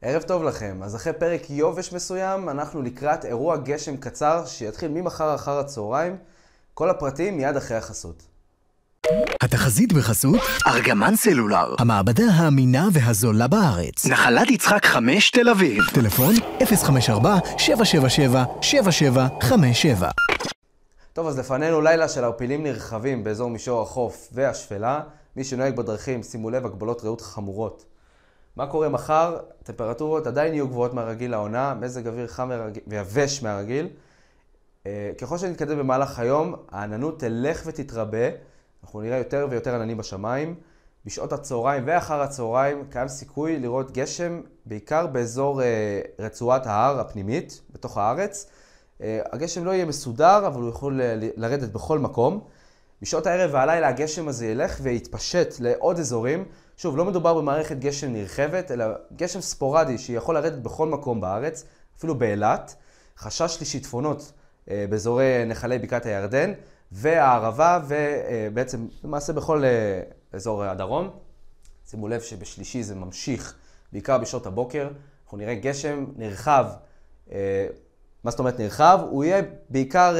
ערב טוב לכם. אז אחרי פרק יובש מסוים, אנחנו לקראת אירוע גשם קצר שיתחיל ממחר אחר הצהריים. כל הפרטים מיד אחרי החסות. התחזית בחסות ארגמן סלולר, המעבדה האמינה והזולה בארץ. נחלת יצחק 5 תל אביב. טלפון 054-777-7757. טוב, אז לפנינו לילה של ערפילים נרחבים באזור מישור החוף והשפלה. מי שנוהג בדרכים, שימו לב, הגבלות רעות חמורות. מה קורה מחר? הטמפרטורות עדיין יהיו גבוהות מהרגיל לעונה, מזג אוויר חם ויבש מהרגיל. ככל שנתקדם במהלך היום, העננות תלך ותתרבה. אנחנו נראה יותר ויותר עננים בשמיים. בשעות הצהריים ואחר הצהריים קיים סיכוי לראות גשם, בעיקר באזור רצועת ההר הפנימית, בתוך הארץ. הגשם לא יהיה מסודר, אבל הוא יכול לרדת בכל מקום. בשעות הערב והלילה הגשם הזה ילך ויתפשט לעוד אזורים. שוב, לא מדובר במערכת גשם נרחבת, אלא גשם ספורדי שיכול לרדת בכל מקום בארץ, אפילו באילת. חשש לשיטפונות באזורי נחלי בקעת הירדן והערבה, ובעצם למעשה בכל אזור הדרום. שימו לב שבשלישי זה ממשיך, בעיקר בשעות הבוקר. אנחנו נראה גשם נרחב. מה זאת אומרת נרחב? הוא יהיה בעיקר,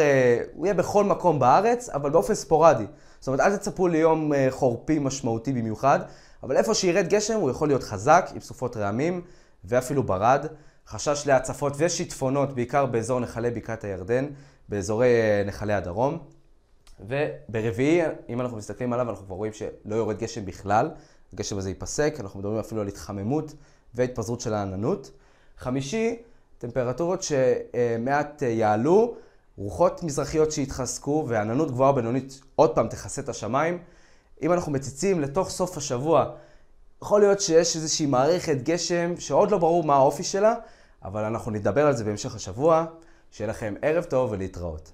הוא יהיה בכל מקום בארץ, אבל באופן ספורדי. זאת אומרת, אל תצפו ליום חורפי משמעותי במיוחד, אבל איפה שירד גשם הוא יכול להיות חזק, עם סופות רעמים ואפילו ברד. חשש להצפות ושיטפונות, בעיקר באזור נחלי בקעת הירדן, באזורי נחלי הדרום. וברביעי, אם אנחנו מסתכלים עליו, אנחנו כבר רואים שלא יורד גשם בכלל. הגשם הזה ייפסק, אנחנו מדברים אפילו על התחממות והתפזרות של העננות. חמישי, טמפרטורות שמעט יעלו, רוחות מזרחיות שהתחזקו, והעננות גבוהה בינונית עוד פעם תכסה את השמיים. אם אנחנו מציצים לתוך סוף השבוע, יכול להיות שיש איזושהי מערכת גשם שעוד לא ברור מה האופי שלה, אבל אנחנו נדבר על זה בהמשך השבוע. שיהיה לכם ערב טוב ולהתראות.